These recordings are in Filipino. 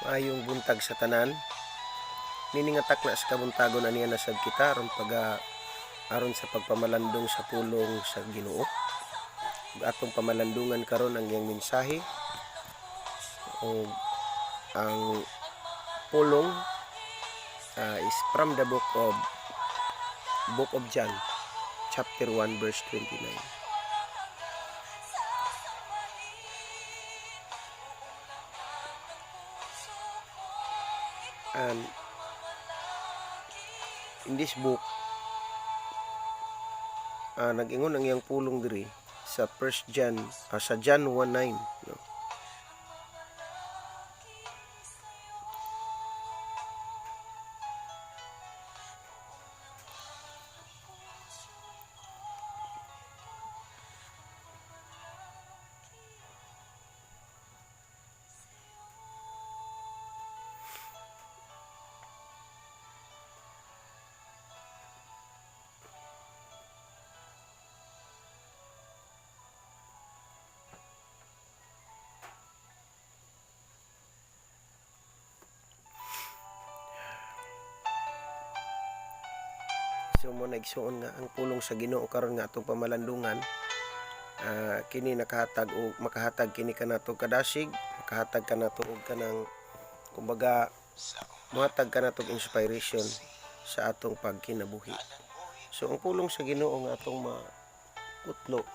Maayong buntag sa tanan. Niningatak na sa kabuntagon aniya nasab kita aron sa pagpamalandong sa pulong sa Ginoo. Atong pamalandungan karon ang iyang mensahe o ang pulong is from the book of John chapter 1 verse 29. And in this book, nag-ingon ang iyang pulong diri sa John 1:9, no? So mo naigsuon nga ang pulong sa Ginoo karon nga atong pamalandungan, kini nakahatag o makahatag kini kanato kadasig, makahatag kanato og kanang kumbaga mohatag kanato inspiration sa atong pagkinabuhi. So ang pulong sa Ginoo nga atong mautlo,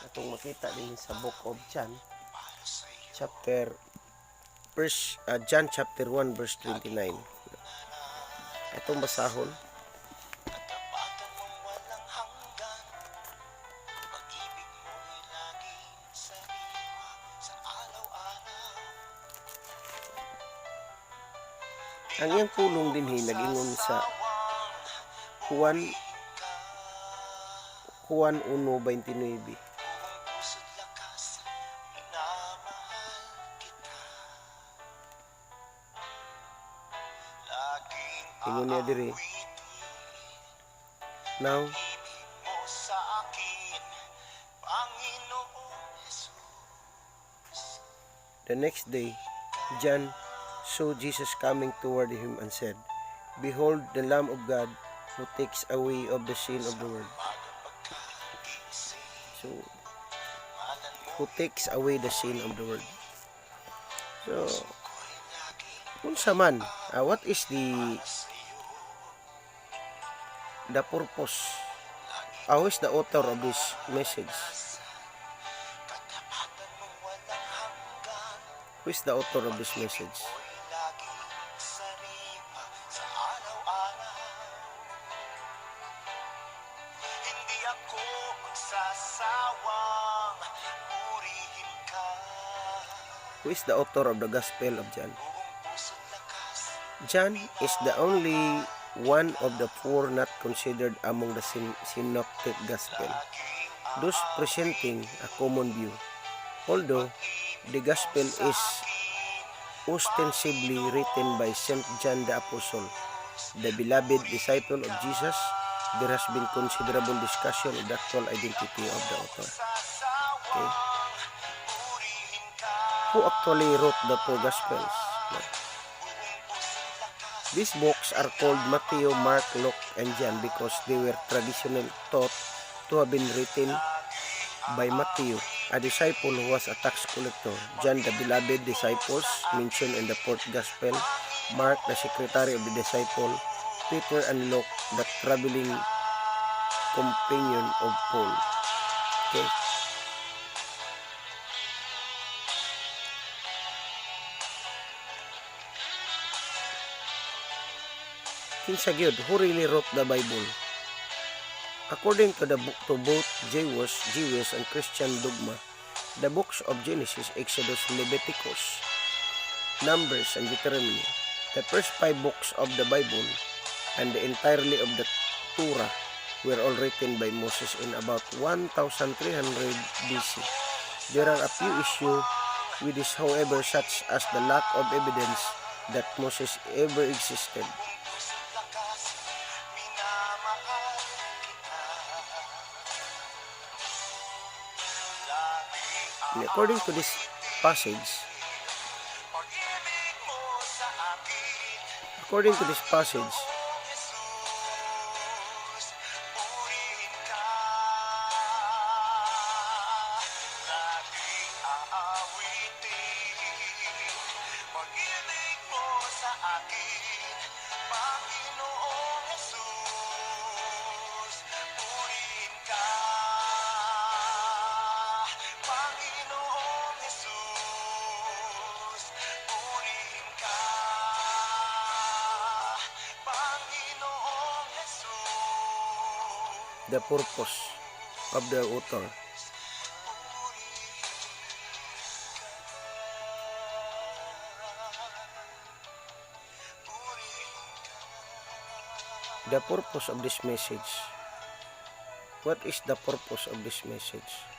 atong makita din sa book of John John chapter 1 verse 29. Atong basahon. Ang iyang pulong dinhi nag-ingon sa Juan 1:29. Ingon niya diri, now the next day John saw Jesus coming toward him and said, "Behold the Lamb of God who takes away of the sin of the world." So, who takes away the sin of the world. So, unsa man, what is the purpose? Who is the author of this message? Who is the author of this message? Who is the author of the Gospel of John? John is the only one of the four not considered among the synoptic gospel, thus presenting a common view. Although the gospel is ostensibly written by Saint John the Apostle, the beloved disciple of Jesus, there has been considerable discussion of the actual identity of the author. Okay. Who actually wrote the four Gospels? These books are called Matthew, Mark, Luke, and John because they were traditionally thought to have been written by Matthew, a disciple who was a tax collector, John, the beloved disciples mentioned in the fourth Gospel, Mark, the secretary of the disciple, Peter and Luke, the traveling companion of Paul. Okay. Kinsa gyud, who really wrote the Bible? According to both Jewish and Christian dogma, the books of Genesis, Exodus, Leviticus, Numbers, and Deuteronomy, the first 5 books of the Bible, and the entirety of the Torah were all written by Moses in about 1300 BC. There are a few issues with this, however, such as the lack of evidence that Moses ever existed. And according to this passage, according to this passage, the purpose of the author. The purpose of this message. What is the purpose of this message?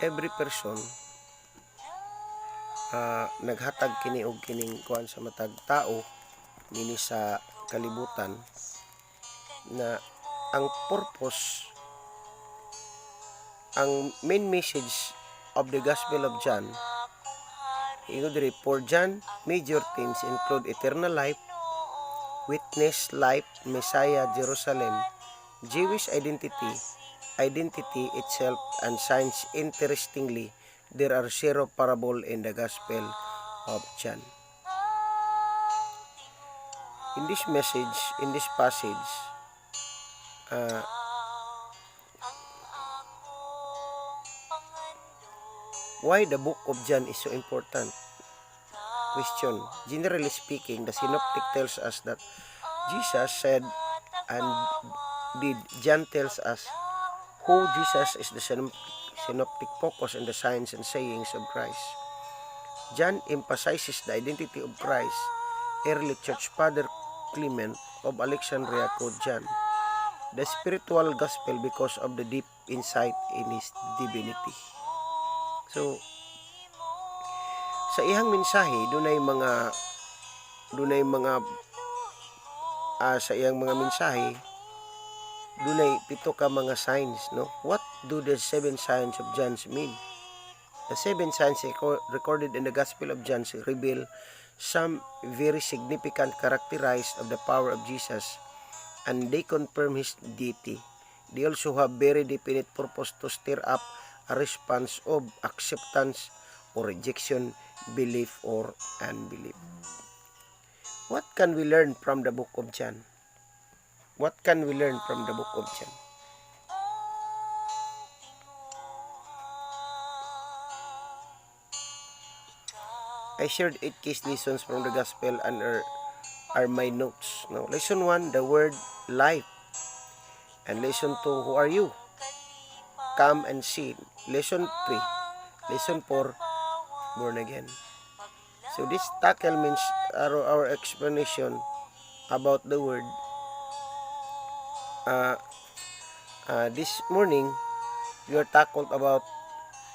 Every person naghatag kini og kining kuan sa matag tao nini sa kalibutan na ang purpose, ang main message of the Gospel of John, for John, major themes include eternal life, witness life, Messiah, Jerusalem, Jewish identity itself, and signs. Interestingly, there are 0 parable in the Gospel of John. In this message, in this passage, why the book of John is so important? Question. Generally speaking, the synoptic tells us that Jesus said and did. John tells us who Jesus is, the synoptic focus on the signs and sayings of Christ. John emphasizes the identity of Christ. Early church father Clement of Alexandria quote John, the spiritual gospel, because of the deep insight in his divinity. So, sa iyang mensahe, dunay mga sa iyang mga mensahe, dunay 7 ka mga signs, no? What do the 7 signs of John mean? The 7 signs recorded in the Gospel of John reveal some very significant characteristics of the power of Jesus, and they confirm his deity. They also have very definite purpose to stir up a response of acceptance or rejection, belief or unbelief. What can we learn from the book of John? What can we learn from the book of John? I shared 8 case lessons from the gospel and are my notes. No, lesson 1, the word life. And lesson 2, who are you? Come and see. Lesson 3, lesson 4, born again. So this tackle means our explanation about the word. This morning, we are tackled about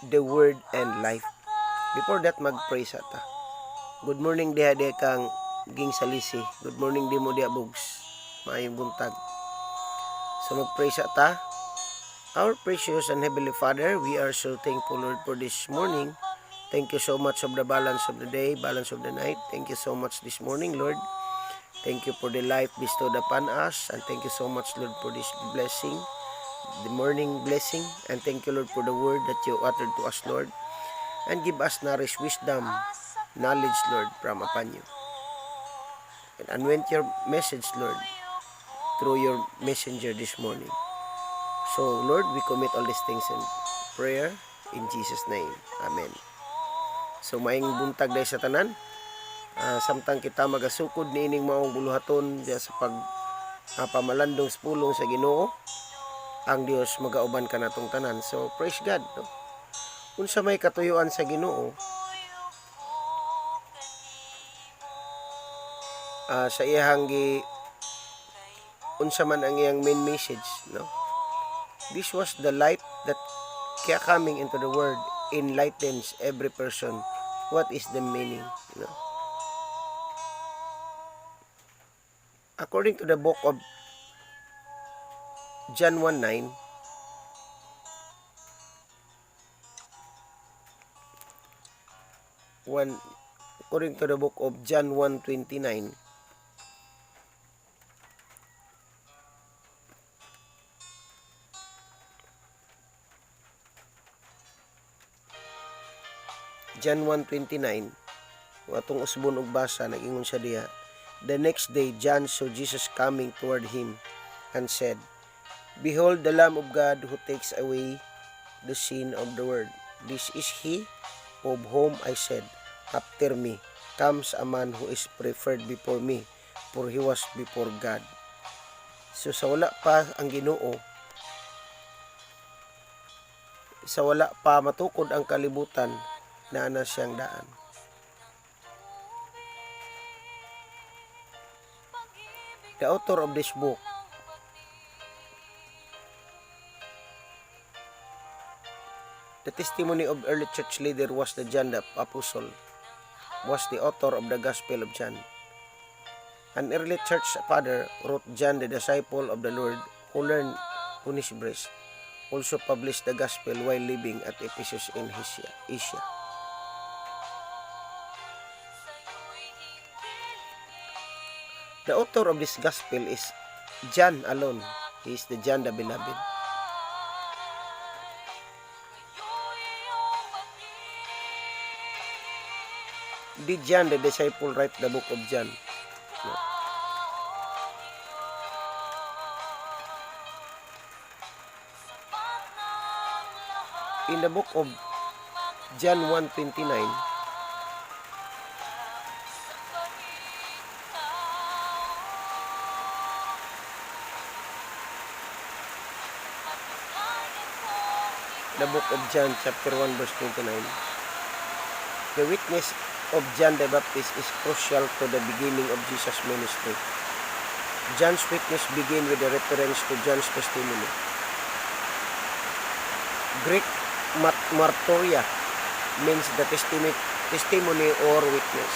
the word and life. Before that, mag-pray sa ta. Good morning diha kang ging salisi. Good morning di mo diha bugs. Maayong buntag. So mag-pray sa ta. Our precious and heavenly Father, we are so thankful, Lord, for this morning. Thank you so much of the balance of the day, balance of the night. Thank you so much this morning, Lord. Thank you for the life bestowed upon us, and thank you so much, Lord, for this blessing, the morning blessing, and thank you, Lord, for the word that you uttered to us, Lord, and give us nourished wisdom, knowledge, Lord, from upon you. And anoint your message, Lord, through your messenger this morning. So, Lord, we commit all these things in prayer in Jesus' name. Amen. So maing buntag day sa tanan. Samtang kita magasukod ni ining maong buluhaton diya sa pag pamalandong pulong sa Ginoo, ang Dios magauban ka natong tanan. So praise God, no? Unsa may katuyuan sa Ginoo, sa iyang unsa man ang iyang main message, no? This was the light that coming into the world enlightens every person. What is the meaning, you know? According to the book of John 1:9, according to the book of John 1:29, John 1:29, atong usbon og basa, nag-ingon siya diha, the next day John saw Jesus coming toward him and said, Behold the Lamb of God who takes away the sin of the world. This is he of whom I said, After me comes a man who is preferred before me, for he was before God. So sa wala pa ang Ginoo, sa wala pa matukod ang kalibutan, na siyang daan. The author of this book, the testimony of early church leader was the John the Apostle, was the author of the Gospel of John. An early church father wrote John the disciple of the Lord who learned on his breast, also published the Gospel while living at Ephesus in Asia. The author of this Gospel is John alone. He is the John the Beloved. Did John the disciple write the book of John? No. In the book of John 1:29, the book of John chapter 1 verse 29, the witness of John the Baptist is crucial to the beginning of Jesus' ministry. John's witness begin with a reference to John's testimony. Greek martyria means the testimony or witness.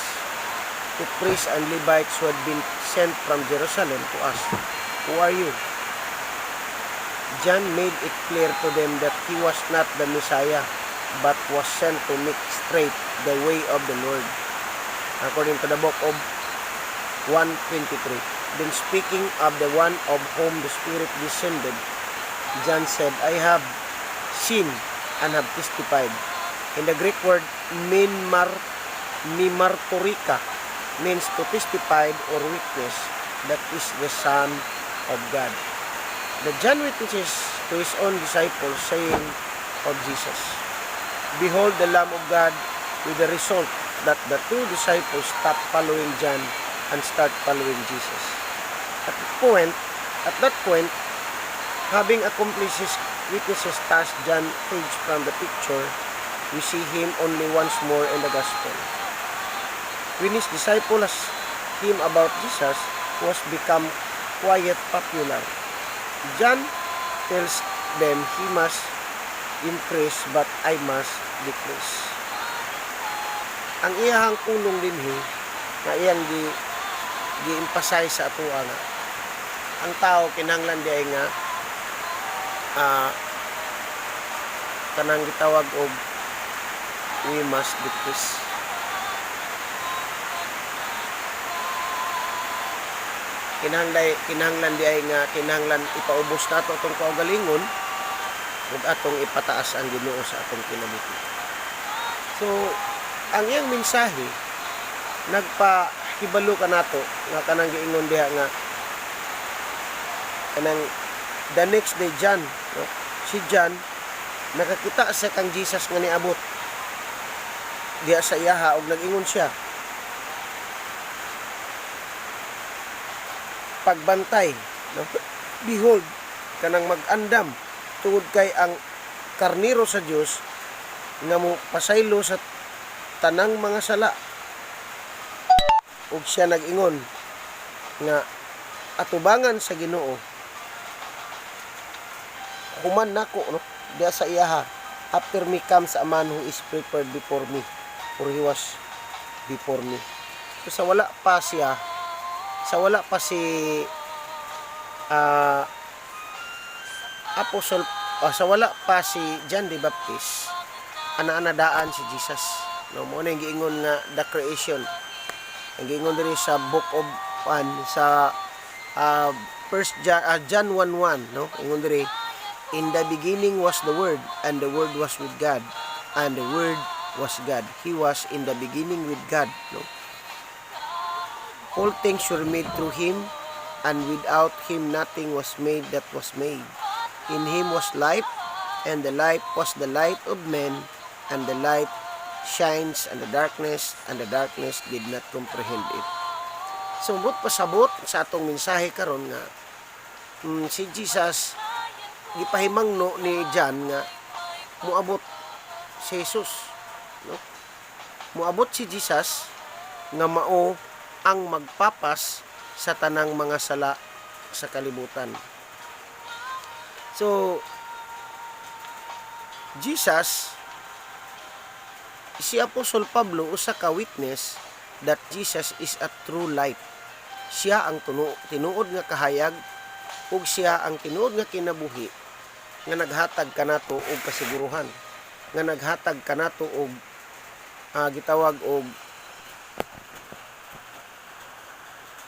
The priests and Levites who had been sent from Jerusalem to ask, Who are you? John made it clear to them that he was not the Messiah, but was sent to make straight the way of the Lord. According to the book of 1:23. Then speaking of the one of whom the Spirit descended, John said, I have seen and have testified. In the Greek word, mimartorika means to testify or witness, that is the Son of God. The John witnesses to his own disciples, saying of Jesus, Behold the Lamb of God, with the result that the two disciples stopped following John and start following Jesus. At that point, having accomplished his witnesses task, John fades from the picture. We see him only once more in the Gospel. When his disciples asked him about Jesus, who has become quite popular, John tells them he must increase but I must decrease. Ang iyahang kulong dinhi na iyang gi-emphasize sa atoa nga ang tao kinahanglan diay nga kanang gitawag og we must decrease. Kinahanglan diay nga kinahanglan ipaubos nato atong kaugalingon ug atong ipataas ang Ginoo sa atong kinabuhi. So ang iyang mensahe nagpahibalo ka nato nga kanang giingon diha nga kanang the next day John, no? Si John nakakita sa kang Jesus nga niabot. diha sa iyaha og nag-ingon siya, pagbantay, no? Behold, kanang mag-andam tungod kay ang karniro sa Dios nga mo pasaylo sa tanang mga sala. Ug siya nag-ingon nga atubangan sa Ginoo, human nako, no? Diha sa iyaha, after me comes a man who is prepared before me, for he was before me. So, sa wala pa si Apostle, sa wala pa si John the Baptist, ana-anadaan si Jesus, no? Mo na giingon nga the creation, ang giingon diri sa book of sa John 1:1, no? Ingon diri, in the beginning was the Word, and the Word was with God, and the Word was God. He was in the beginning with God, no? All things were made through Him, and without Him nothing was made that was made. In Him was life, and the life was the light of men, and the light shines in the darkness, and the darkness did not comprehend it. Sumot pasabot sa atong mensahe karon nga si Jesus, gipahimangno ni John nga muabot si Jesus, no? Muabot si Jesus nga mao ang magpapas sa tanang mga sala sa kalibutan. So, Jesus, si Apostol Pablo usa ka witness that Jesus is a true light. Siya ang tinuod nga kahayag, ug siya ang tinuod nga kinabuhi nga naghatag kanato og kasiguruhan, nga naghatag kanato og gitawag og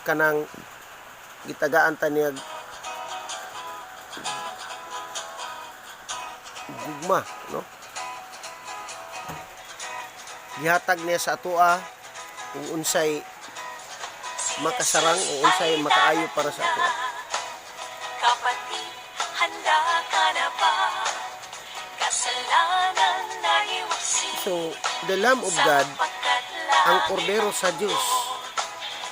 kanang gitagaan ta niya gugma, no? Gihatag niya sa atoa kung unsay makasarang o unsay makaayo para sa atoa. Kapatid, handa ka na ba? Kasalanan na iwasin. So, the Lamb of God, ang kordero sa Dios,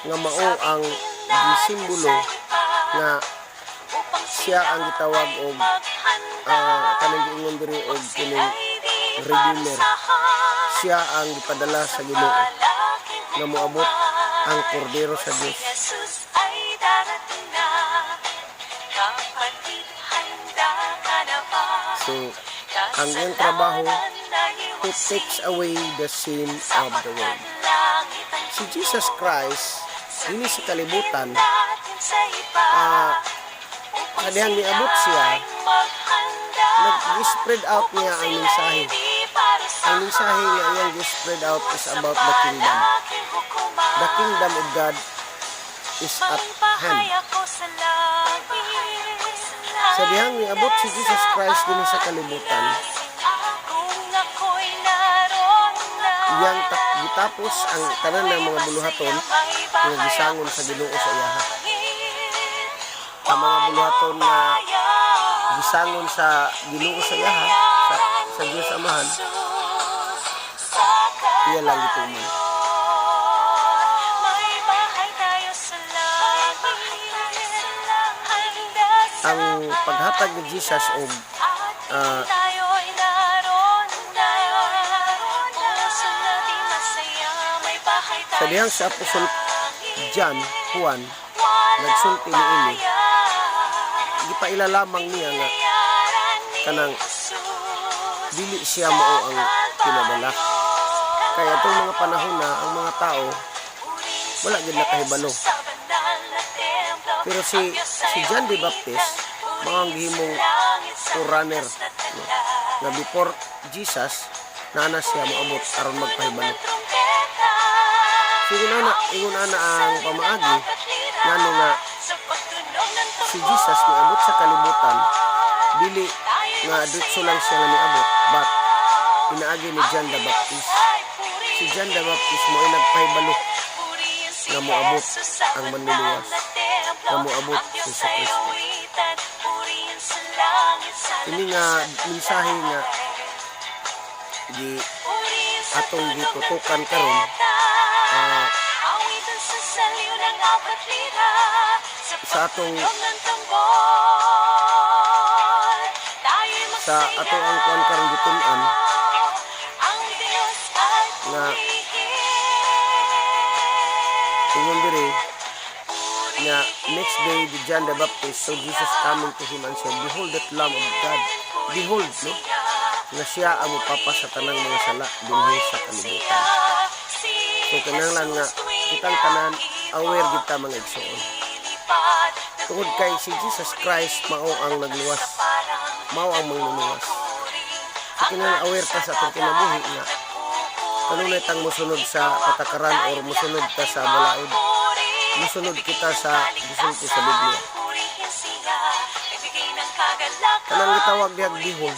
nga mao ang gisimbolo nga siya ang gitawag og kanang giingon diri og kining redeemer. Siya ang gipadala sa Ginoo nga moabot ang kordero sa Dios. Jesus ay darating na. Kapatid, handa ka na ba? So, ang iyang trabaho to takes away the sin of the world. Si Jesus Christ, ini sa kalibutan, kadihang niabot siya, nag-spread out niya ang mensahe. Ang mensahe nga iyang spread out is about the kingdom. The kingdom of God is at hand. Sa dihang niabot si Jesus Christ din sa kalibutan, iyang gitapos ang tanan ng mga buluhaton nga gisangon sa Ginoo sa iyaha. Ang mga buluhaton na gisangon sa Ginoo sa iyaha, sa Diyos Amahan, iya lang gituman. Ang paghatag ni Jesus og sa dihang sa Apostol John, Juan, nagsulti ni ini, gipailalamang niya nga kanang dili siya mao ang pinadala. Kaya itong mga panahon na ang mga tao wala gid nakahibalo. Pero si John the Baptist mao ang gihimong forerunner, no? Na before Jesus na siya moabot aron magpahibalo. Sige na ingon ana ang pamaagi ngano nga si Jesus niabot sa kalibutan, dili nga diretso lang siya nga niabot, but pinaagi ni John the Baptist. Si John the Baptist mo ay nagpahibalo nga moabot ang manluluwas, nga moabot si Kristo. Ini nga mensahe nga atong gitutukan karon Awitan sa saliw ng apat lira sa atong ng tambol Tayo'y sa magsaya ato ang kuan karon gitun-an Ang Diyos ay nga purihin ingon diri nga next day the John the Baptist saw Jesus coming to him and said, "Behold that Lamb of God." Behold, no? Nga siya ang mupapa sa tanang mga sala dinhi sa kalibutan. So kinahanglan nga kitang tanan aware gid ta mga igsoon. Tungod kay si Jesus Christ mao ang nagluwas, mao ang mangluluwas. So kinahanglan aware ta sa atong kinabuhi nga kanunay tang mosunod sa patakaran or mosunod ta sa balaod. Mosunod kita sa gisulti sa Biblia. Kanang gitawag diyag behold.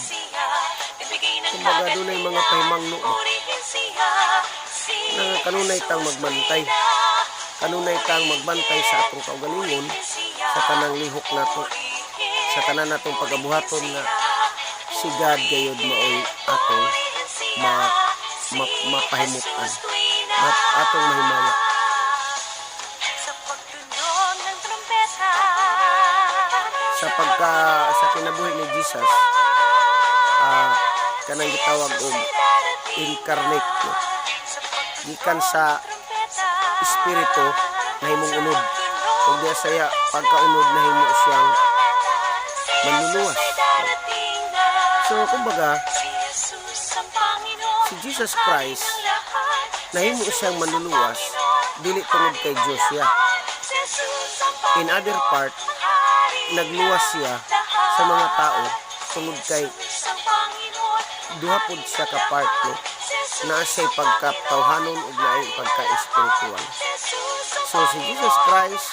Kumbaga dunay mga pahimangno nga kanunay tang magbantay. Kanunay tang magbantay sa atong kaugalingon sa tanang lihok nato. Sa tanan natong pagabuhaton nga si God gayud maoy atong mapahimutan. Atong mahimaya. Sa kinabuhi ni Jesus kanang gitawag og incarnate no? Gikan sa espiritu nahimong unod ug diya saya pagkaunod nahimo siyang manluluwas so kumbaga si Jesus Christ nahimo siyang manluluwas dili tungod kay Dios siya in other part nagluwas siya sa mga tao tungod kay duha pud siya ka part no naa siya'y pagkatawhanon ug naay pagka-espiritual. So si Jesus Christ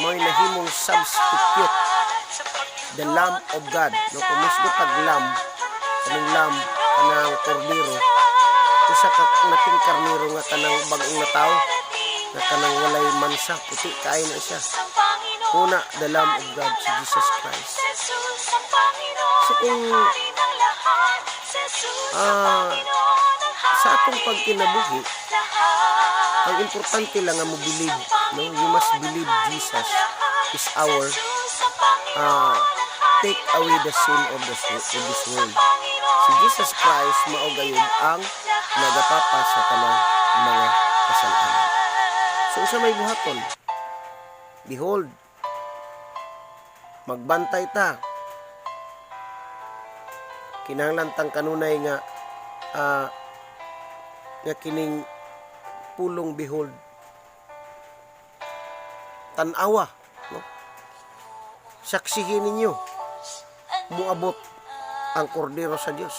mo'y nahimong substitute, the Lamb of God. No kung mismo tag lamb, kanang lamb, kanang kordero, usa ka nating karnero nga kanang bag-ong na tao, na kanang walay mansa, puti kaay na siya. Una, the Lamb of God, si Jesus Christ. So kung sa atong pagkinabuhi, ang importante lang nga mo believe, no? You must believe Jesus is our take away the sin of this world. Si Jesus Christ mao gayud ang nagapapa sa tanang mga kasalanan. So usa may buhaton, behold, magbantay ta. Kinahanglan tang kanunay nga kining pulong behold, tanawa, no? Saksihin ninyo muabot ang kordero sa Dios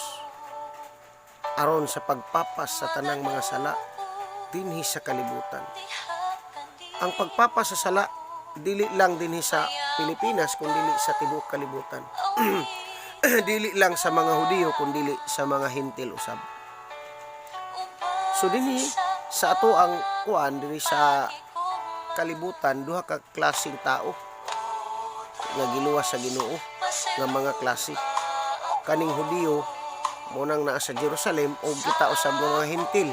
aron sa pagpapas sa tanang mga sala dinhi sa kalibutan. Ang pagpapas sa sala dili lang dinhi sa Pilipinas kundi sa tibuok kalibutan. Dili lang sa mga Hudiyo kundi sa mga Hintil usab. So dinhi sa ato ang kuan dinhi sa kalibutan duha ka klaseng tao nga giluwas sa Ginoo nga mga klase. Kaning Hudiyo mo nang naa sa Jerusalem o kita usab ng mga Hintil.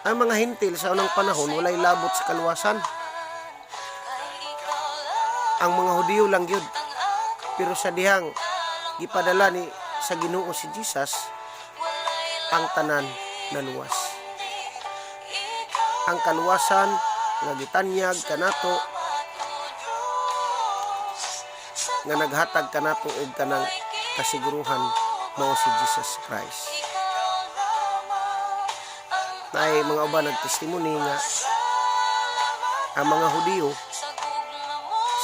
Ang mga Hintil sa unang panahon walay labot sa kaluwasan. Ang mga Hudiyo lang gyud. Pero sa dihang gipadala ni sa Ginoo si Jesus ang tanan naluwas. Ang kaluwasan nga gitanyag kanato nga naghatag kanato og kanang kasiguruhan mao si Jesus Christ. Nay mga uban nagtestimony nga ang mga Hudiyo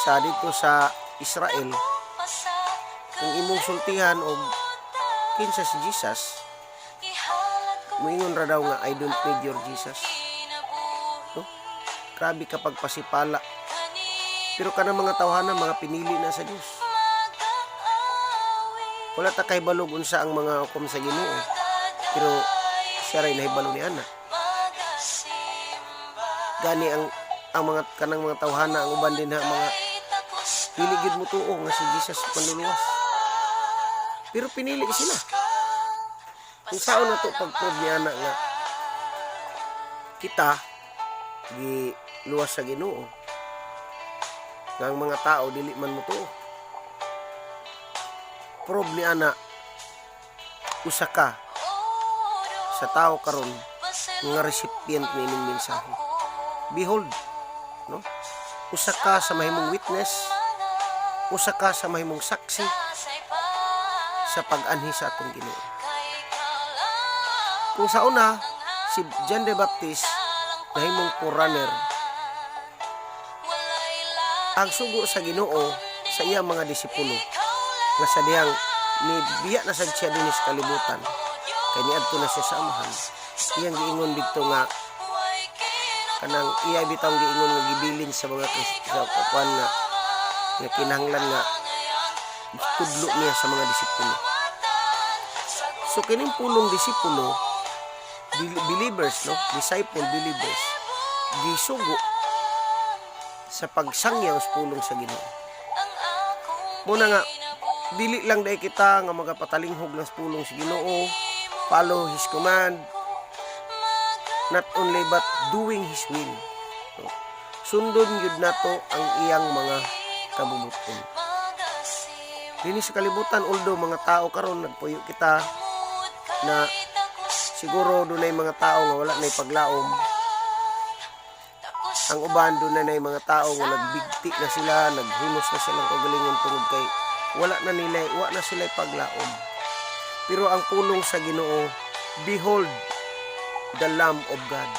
sa dito sa Israel kung imong sultihan og kinsa si Jesus moingon ra daw nga I don't need your Jesus. No? Grabe kapag pasipala. Pero kanang mga tawhana mga pinili na sa Dios. Wala ta kay balog unsa ang mga hukom sa Ginoo. Pero siya ray nahibalo ni ana. Gani ang mga kanang mga tawhana ang uban din ha mga dili gid mo tuo nga si Jesus manluluwas. Pero pinili sila. Kung saan na to pag-prove ni ana nga kita gi luwas sa Ginoo. Nga ang mga tao dili man mo to. Prove ni ana usa ka sa tao karon nga recipient nining mensahe. Behold, no? Usa ka sa mahimong witness, usa ka sa mahimong saksi sa pag-anhi sa atong Ginoo. Kung sa una, si John the Baptist nahimong forerunner, ang sugo sa Ginoo sa iyang mga disipulo nga sa diyang nibiya na sad siya dinis kalibutan kay niadto na siya sa amahan. Iyang giingon dito nga kanang iya bitaw giingon nga gibilin sa mga kapuan nga kinahanglan nga tudlo niya sa mga disipulo. So kining pulong disipulo, believers, no? Disciple believers, gisugo sa pagsangyaw sa pulong sa Ginoo. Muna nga dili lang dai kita nga magapatalinghob ng pulong sa Ginoo, follow His command, not only but doing His will. No? Sundon yun nato ang iyang mga kabubuton. Dini sa kalibutan, although mga tao karon nagpuyo kita na siguro dunay mga tao nga wala nay paglaom. Ang uban dunay mga tao nga nagbigti na sila, naghunos na silang kagalingon tungod kay wala na sila paglaom. Pero ang pulong sa Ginoo, behold the Lamb of God.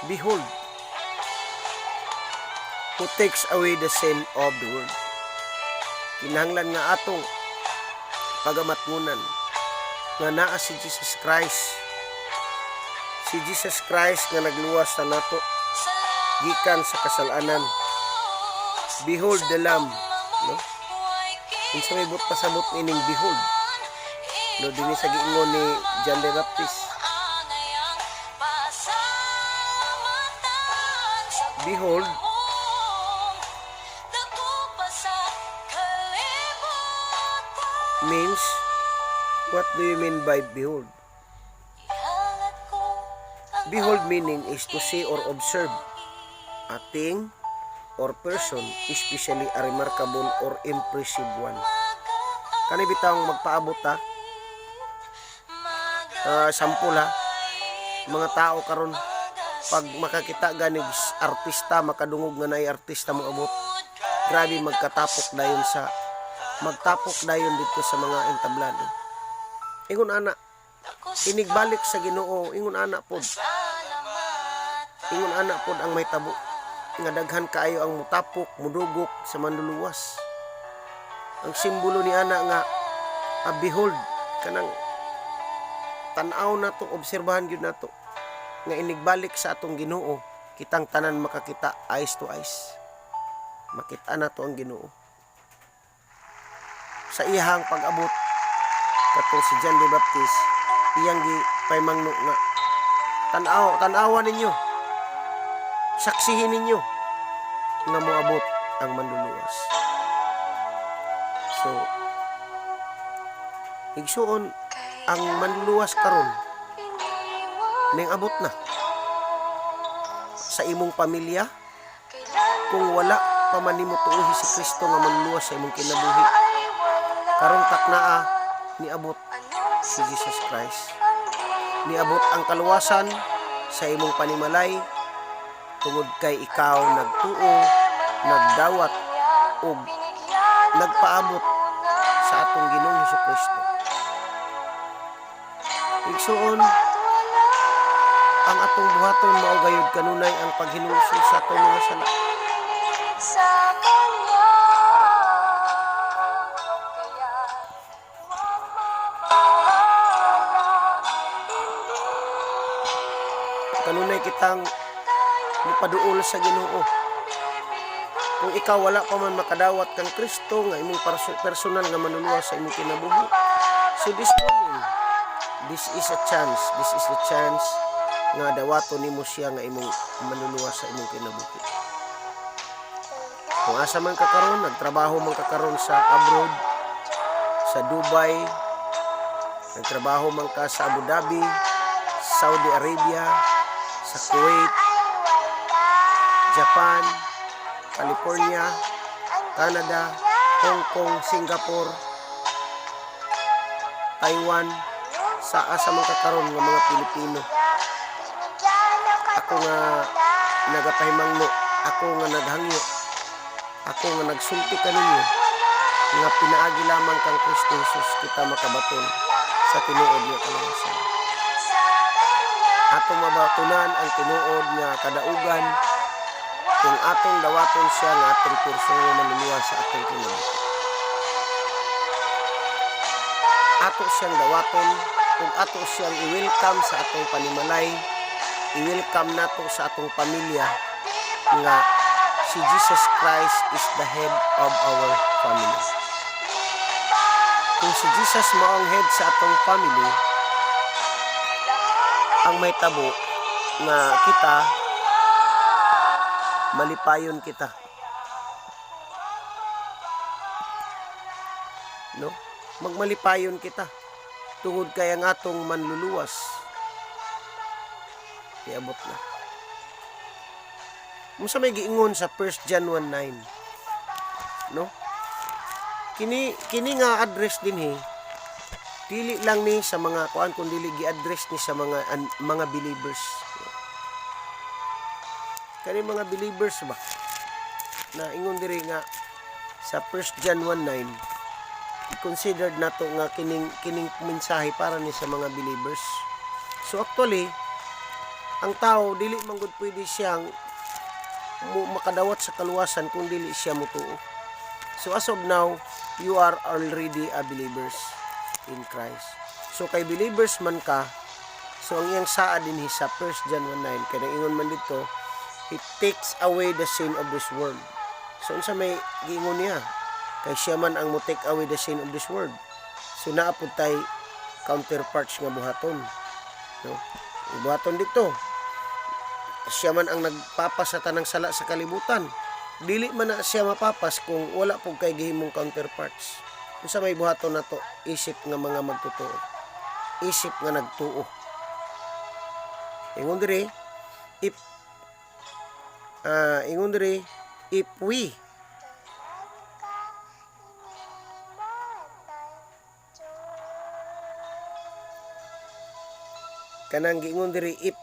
Behold, who takes away the sin of the world. Kinahanglan nga atong pagamatngunan nga naa si Jesus Christ. Si Jesus Christ nga nagluwas sa nato gikan sa kasalanan. Behold the Lamb, no? Unsa may but pasabot ining behold. No dinhi sa giingon ni John the Baptist. Behold means, what do you mean by behold? Behold meaning is to see or observe a thing or person, especially a remarkable or impressive one. Kani bitang magpaabot ha. Sampul ha. Mga tao karon pag makakita ganig artista, makadungog nga naay artista mo abot. Grabe magtapok dayon dito sa mga entablado. Ingon ana, inigbalik sa Ginoo, ingon ana pod. Ingon ana pod ang may tabo nga daghan kaayo ang mutapok, mudugok sa manluluwas. Ang simbolo ni ana nga behold, kanang tan-aw nato, obserbahan gyud nato nga inigbalik sa atong Ginoo, kitang tanan makakita eyes to eyes. Makita nato ang Ginoo. Sa iyang pag-abot katong si John the Baptist, iyang gipaymangno nga tan-awan ninyo, saksihin ninyo nga moabot ang manluluwas. So igsuon ang manluluwas karon ning abot na sa imong pamilya kung wala pa man nimo tuohi si Kristo nga manluluwas sa imong kinabuhi. Karong taknaa niabot si Jesus Christ. Niabot ang kaluwasan sa imong panimalay tungod kay ikaw nagtuo, nagdawat ug nagpaabot sa atong Ginoong Hesukristo. Igsuon ang atong buhaton mao gayud kanunay ang paghinulsol sa atong mga sala. Kanunay kitang mapaduol sa Ginoo. Kung ikaw wala pa man makadawat kang Kristo nga imong personal nga manluluwas sa imong kinabuhi. So this morning, this is a chance nga dawaton nimo siya nga imong manluluwas sa imong kinabuhi. Kung asa man ka karon, nagtrabaho man ka karon sa abroad, sa Dubai, Nagtrabaho man ka sa Abu Dhabi, Saudi Arabia, sa Kuwait, Japan, California, Canada, Hong Kong, Singapore, Taiwan, sa asa man kakaron nga mga Pilipino. Ako nga nagapahimangno, ako nga naghangyo, ako nga nagsulti kaninyo, nga pinaagi lamang kang Kristo Jesus kita makabaton sa tinuod nga kalangasan. Atong mabatunan ang tinuod nga kadaugan kung atong dawaton siya nga atong kurso nga manuluwas sa atong kinabuhi. Ato siyang dawaton kung ato siyang i-welcome sa atong panimalay, i-welcome nato sa atong pamilya nga si Jesus Christ is the head of our family. Kung si Jesus mao ang head sa atong family, ang may tabo nga kita malipayon kita. No? Magmalipayon kita tungod kay ang atong manluluwas iabot na. Musa may giingon sa 1 John 1:9, no? Kini nga address din dili lang ni sa mga kuan kun dili gi-address ni sa mga believers. Kani mga believers ba na ingon diri nga sa 1 John 1:9 considered nato nga kining mensahe para ni sa mga believers. So actually, ang tao dili man gud pwede siyang makadawat sa kaluwasan kung dili siya mutuo. So as of now, you are already a believers in Christ. So kay believers man ka, so ang iyang saa din sa 1 John 1:9 kay ingon man dito, it takes away the sin of this world. So unsa may giingon niya? Kay siya man ang mo take away the sin of this world. So naapod tay counterparts nga buhaton. No? Buhaton dito. Siya man ang nagpapas sa tanang sala sa kalibutan. Dili man na siya mapapas kung wala pug kay gihimong counterparts. Unsa may buhaton nato? Isip nga mga magtutuo. Isip nga nagtuo. Ingon diri if we kanang giingon diri if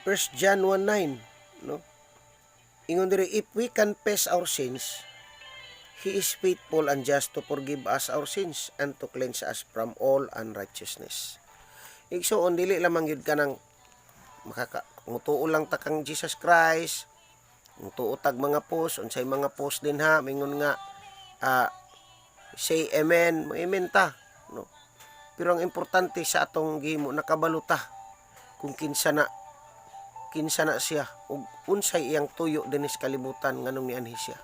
1 John 1:9, no? Ingon diri, if we confess our sins, He is faithful and just to forgive us our sins and to cleanse us from all unrighteousness. Igsoon dili lamang gyud kanang mutuo lang ta kang Jesus Christ, mutuo tag mga post, unsay mga post din ha, mingon nga say amen, amen ta, no? Pero ang importante sa atong gihimo nakabaluta kung kinsa na siya ug unsay iyang tuyo dinis kalibutan nganong nianhi siya.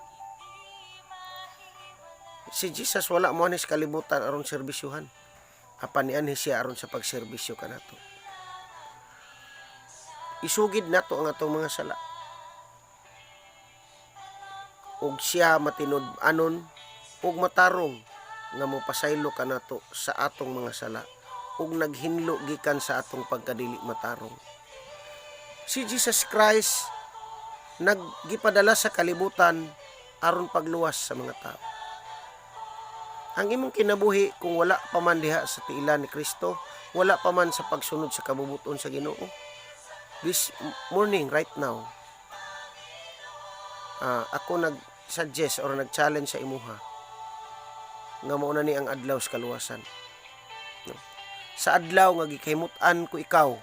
Si Jesus wala mo anis kalibutan aron serbisyuhan. Apan nianhi siya aron sa pagserbisyo kanato. Isugid nato ang atong mga sala. Ug siya matinud-anon ug matarong nga mopasaylo kanato sa atong mga sala ug naghinlo gikan sa atong pagkadili matarong. Si Jesus Christ naggipadala sa kalibutan aron pagluwas sa mga tao. Ang imong kinabuhi kung wala pa man diha sa tiilan ni Kristo, wala pa man sa pagsunod sa kabubuton sa Ginoo. This morning, right now, ako nag-suggest or nag-challenge sa imuha nga mao na ni ang adlaw sa kaluwasan. No? Sa adlaw nga gikahimutan ko ikaw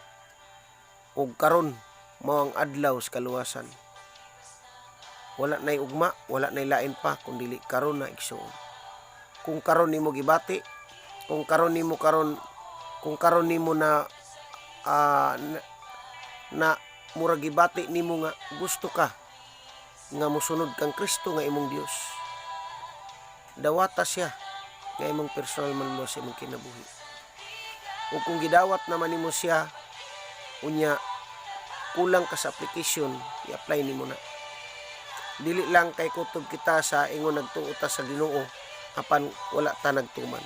ug karon mao ang adlaw sa kaluwasan. Wala nay ugma, wala nay lain pa kun dili karon na igsuon. Kung karon nimo gibati, kung karon nimo na murag gibati nimo nga gusto ka nga mosunod kang Kristo nga imong Dios. Dawata siya nga imong personal manluwas sa imong kinabuhi. O kung gidawat naman nimo siya, unya kulang ka sa application, i-apply nimo na. Dili lang kay kutob kita sa ingon nagtuota sa Ginoo apan wala ta nagtuman.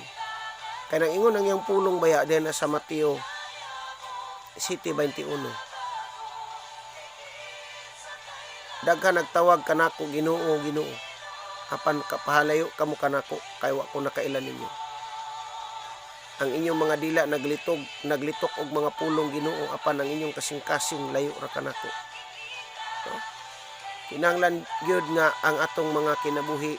Kay nang ingon ang iyang pulong baya diyan sa Mateo 7:21. Daghan nagtawag kanako Ginoo, Ginoo. Apan kapahalayo kamo kanako kay wa ko nakailan ninyo. Ang inyong mga dila naglitok og mga pulong Ginoo apan ang inyong kasing-kasing layo ra kanako. No? Kinahanglan gyud nga ang atong mga kinabuhi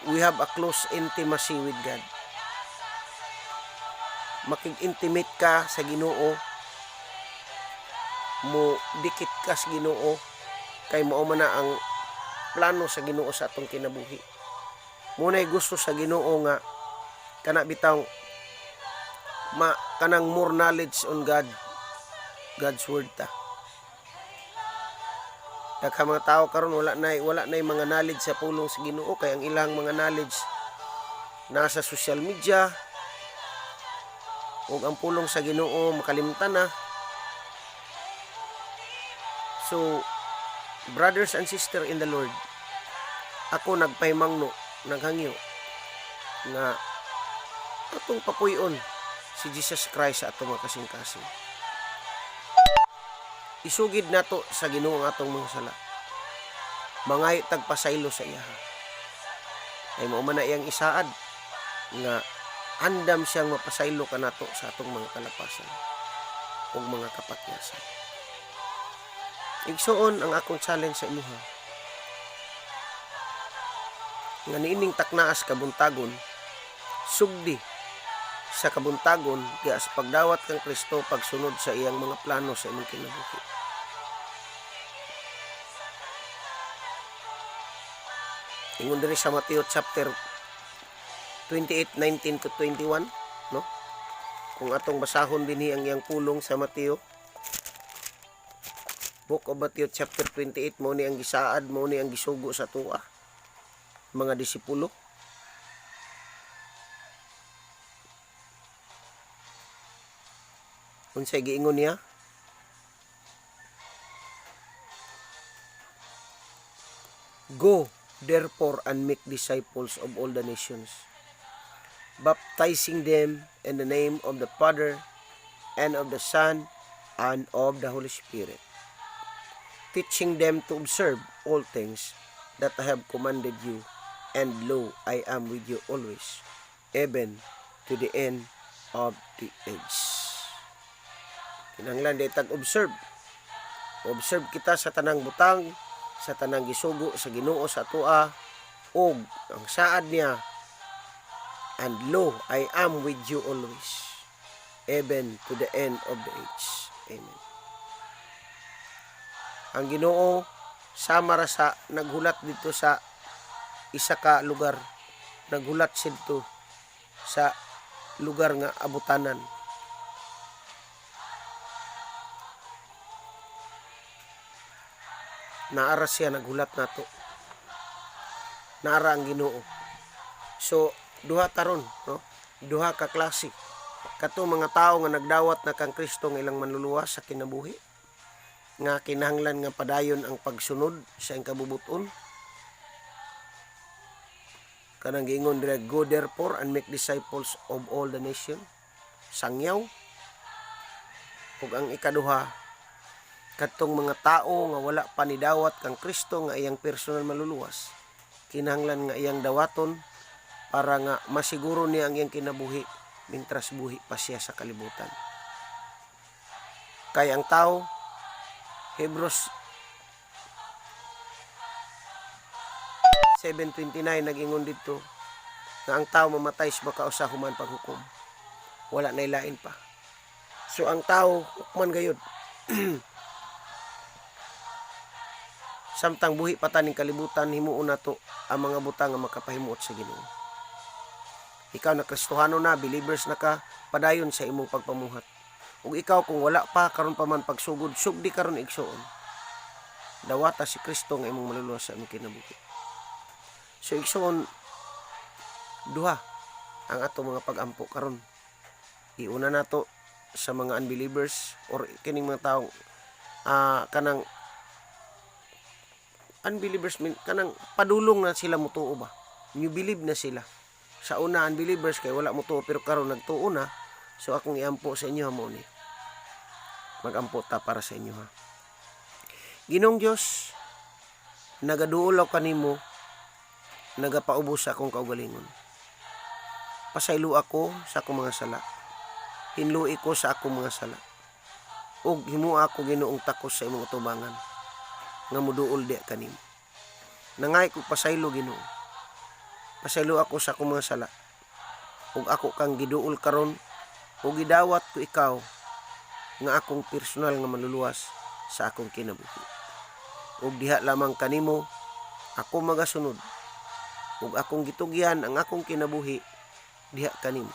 we have a close intimacy with God. Makig-intimate ka sa Ginoo, mo dikit ka sa Ginoo, kay mao man na ang plano sa Ginoo sa atong kinabuhi. Muna'y gusto sa Ginoo nga kana bitaw kanang more knowledge on God's word ta. Daghang mga tao karon wala nay mga knowledge sa pulong sa Ginoo kay ang ilang mga knowledge nasa social media ug ang pulong sa Ginoo makalimtan na. So brothers and sisters in the Lord, ako nagpahimangno, naghangyo nga atong papuy-on si Jesus Christ sa atong mga kasing-kasing. Isugid nato sa Ginoo ang atong mga sala. Mangay tagpasaylo sa iya. Ay mao man na iyang isaad nga andam siyang mapasaylo kanato sa atong mga kalapasan ug mga kapatyasan. Igsuon ang akong challenge sa imuha. Nga niining taknaas kabuntagon, sugdi sa kabuntagon diya sa pagdawat kang Kristo pagsunod sa iyang mga plano sa imong kinabuhi. Ingon diri sa Mateo chapter 28:19 to 21, no? Kung atong basahon dinhi ang iyang pulong sa Mateo, Book of Matthew chapter 28, mao ni ang gisaad, mao ni ang gisugo sa tuwa mga disipulo. Unsay giingon niya? Go, therefore, and make disciples of all the nations, baptizing them in the name of the Father, and of the Son, and of the Holy Spirit, teaching them to observe all things that I have commanded you, and lo, I am with you always, even to the end of the age. Kinahanglan day tag-observe. Observe kita sa tanang butang, sa tanang gisugo sa Ginoo sa atoa, og ang saad niya, and lo, I am with you always, even to the end of the age. Amen. Ang Ginoo sama ra sa naghulat dito sa isa ka lugar, naghulat dito sa lugar nga abutanan. Naara siya naghulat nato. Naara ang Ginoo. So duha taron, no? Duha ka klase. Kato mga tao nga nagdawat na kang Kristo nga ilang manluluwas sa kinabuhi, nga kinahanglan nga padayon ang pagsunod sa iyang kabubuton. Kanang giingon dira, go therefore and make disciples of all the nation. Sangyaw. Ug ang ikaduha, katong mga tao nga wala pa ni dawat kang Kristo nga iyang personal maluluwas, kinahanglan nga iyang dawaton para nga masiguro niya ang iyang kinabuhi mintras buhi pa siya sa kalibutan. Kay ang tao, Hebrews 7:29 nag-ingon dito nga ang tao mamatay sa makausahuman paghukom. Wala na ilain pa. So ang tao hukman gayud. Samtang buhi pa taning kalibutan, himuon nato ang mga butang nga makapahimuot sa Ginoo. Ikaw na Kristohano na, believers na ka, padayon sa imong pagpamuhat. Ug ikaw kung wala pa karon pa man pagsugod, sugdi karon igsuon. Dawata si Kristo nga imong maluluwas sa imong kinabuhi. So igsuon duha ang ato mga pag-ampo karon. Iuna nato sa mga unbelievers or kining mga tawo kanang unbelievers kanang padulong na sila mutuo ba. You believe na sila. Sa una unbelievers kay wala mutuo pero karon nagtuo na. So akong iampo sa inyo mo ni. Magampo ta para sa inyo ha. Ginong Dios, nagaduolaw kanimo, nagapaubos sa akong kaugalingon. Pasaylo ako sa akong mga sala. Hinlui ko sa akong mga sala. Ug himua ako Ginoong takos sa imong atubangan nga muduol di kanimo. Nangay ko pasaylo Ginoo. Pasaylo ako sa akong mga sala. Ug ako kang giduol karon ug gidawat ko ikaw nga akong personal nga manluluwas sa akong kinabuhi. Ug diha lamang kanimo ako magasunod. Ug akong gitugyan ang akong kinabuhi diha kanimo.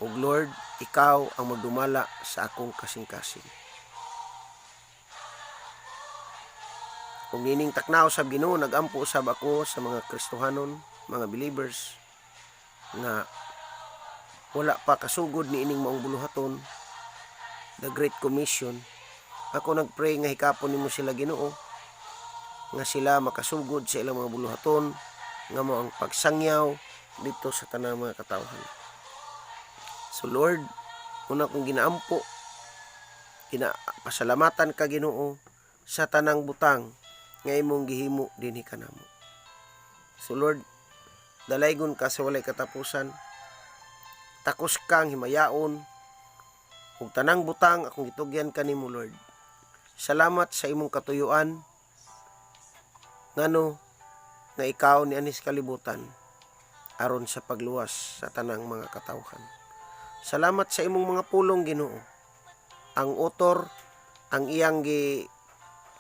Ug Lord, ikaw ang magdumala sa akong kasing-kasing. Kung nining taknaw sab Ginoo, nagampo usab ako sa mga Kristohanon, mga believers nga wala pa kasugod ni ining maong buluhaton, the Great Commission. Ako nagpray nga hikapon nimo sila Ginoo nga sila makasugod sa ilang mga buluhaton nga mao ang pagsangyaw dito sa tanang mga katawhan. So Lord, una kong ginaampo, pasalamatan ka Ginoo sa tanang butang nga imong gihimo dinhi kanamo. So Lord, dalaygon ka sa walay katapusan. Takos kang himayaon ug tanang butang akong gitugyan kanimo Lord. Salamat sa imong katuyuan ngano nga ikaw ni anis kalibutan aron sa pagluwas sa tanang mga katawhan. Salamat sa imong mga pulong Ginoo. Ang author, ang iyang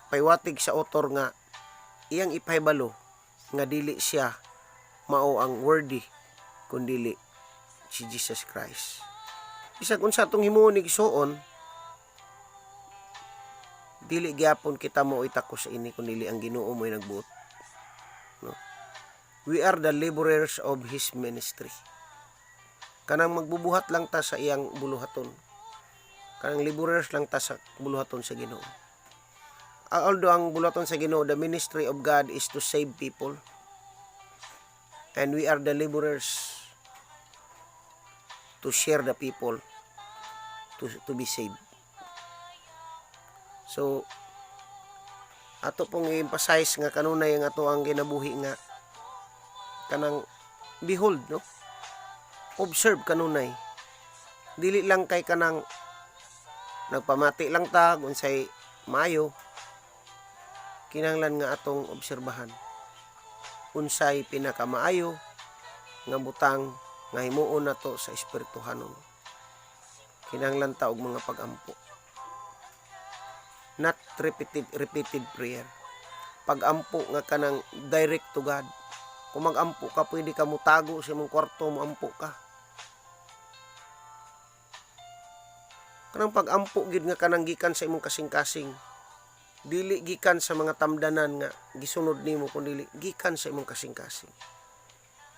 paywatig sa author nga iyang ipahibalo nga dili siya mao ang worthy kundili si Jesus Christ. Bisag unsa tong himuon ni gisuon, dili gyapon kita mo itakos sa ini kundili ang Ginoo mo'y nagbuot. No? We are the laborers of His ministry. Kanang magbubuhat lang ta sa iyang buluhaton. Kanang laborers lang ta sa buluhaton sa Ginoo. Although ang buluhaton sa Ginoo, the ministry of God is to save people. And we are the laborers to share the people to be saved. So, ato pong i-emphasize nga kanunay ang ato ang ginabuhi nga kanang behold, no? Observe kanunay. Dili lang kay kanang nagpamati lang ta unsay maayo. Kinahanglan nga atong obserbahan unsay pinakamaayo nga butang nga himuon nato sa espirituhanon. Kinahanglan ta og mga pag-ampo. Not repeated prayer. Pag-ampo nga kanang direct to God. Kung mag-ampo ka, pwede ka mutago sa imong kwarto, mo-ampo ka. Kanang pag-ampo gid nga kanang gikan sa imong kasing-kasing. Dili gikan sa mga tamdanan nga gisunod nimo kundi gikan sa imong kasing-kasing.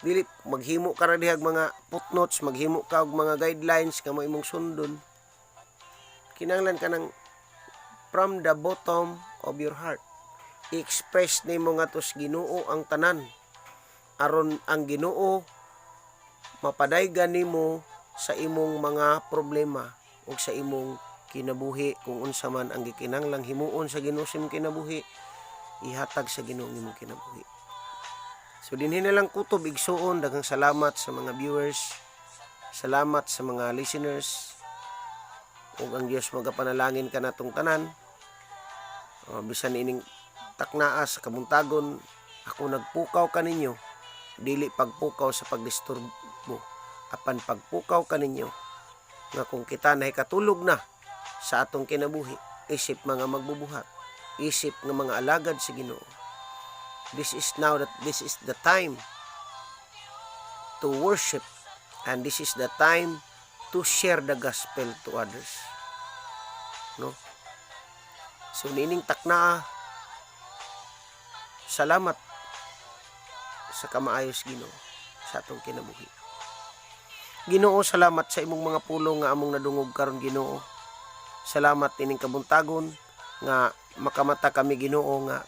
Dili maghimo ka ra dihag mga footnotes, maghimo ka og mga guidelines nga mo imong sundon. Kinahanglan ka ng from the bottom of your heart. I-express nimo nga tos Ginoo ang tanan. Aron ang Ginoo mapadaygan nimo sa imong mga problema o sa imong kinabuhi kung unsa man ang gikinahanglang himuon sa Ginoo sa imong kinabuhi ihatag sa Ginoo ang imong kinabuhi. So dinhi na lang kutob igsuon, daghang salamat sa mga viewers, salamat sa mga listeners, ug ang Dios magapanalangin ka natong tanan. Bisan ining taknaa sa kabuntagon, ako nagpukaw kaninyo, dili pagpukaw sa pagdisturbo, apan pagpukaw kaninyo nga kung kita nahay katulog na sa atong kinabuhi, isip mga magbubuhat, isip nga mga alagad sa Ginoo. This is the time to worship, and this is the time to share the gospel to others. No? So nining takna, salamat sa kamaayos Ginoo sa atong kinabuhi. Ginoo, salamat sa imong mga pulong nga among nadungog karon Ginoo. Salamat ining kabuntagon nga makamata kami Ginoo nga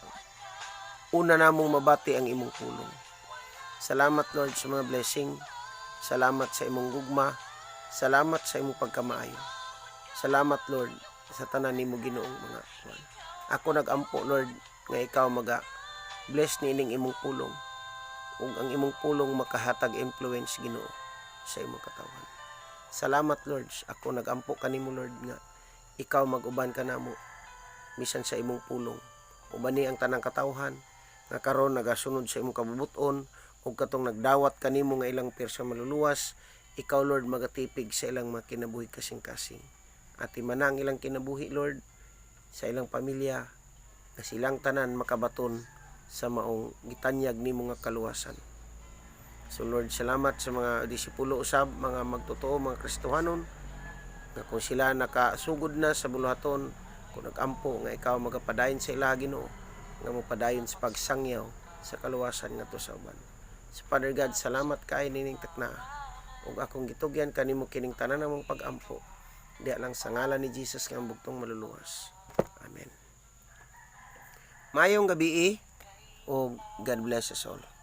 una namong mabati ang imong pulong. Salamat Lord sa mga blessing. Salamat sa imong gugma. Salamat sa imong pagkamaayo. Salamat Lord sa tanan nimo Ginoong mga kuan. Ako nagampo Lord nga ikaw bless nining imong pulong ug ang imong pulong makahatag influence Ginoo sa imong katawan. Salamat Lord, ako nagampo kanimo Lord nga ikaw mag-uban ka namo bisan sa imong pulong. Ubani ang tanang katawhan nga karon nagasunod sa imong kabubuton ug katong nagdawat kanimo nga ilang persa maluluwas, ikaw Lord magatipig sa ilang mga kinabuhi kasing-kasing. At imanang ilang kinabuhi Lord sa ilang pamilya na silang tanan makabaton sa maong gitanyag nimo nga kaluwasan. So Lord, salamat sa mga disipulo usab, mga magtotoo, mga Kristohanon, nga kung sila nakasugod na sa buluhaton, kung nagampo nga ikaw magapadayon sa ila Ginoo, nga mapadayon sa pagsangyaw sa kaluwasan nga to sa uban. So Father God, salamat kay nining takna. Ug akong gitugyan kanimo kining tanan namong pag-ampo. Diya lang sa ngalan ni Jesus nga ang bugtong maluluwas. Amen. Mayong gabi o God bless us all.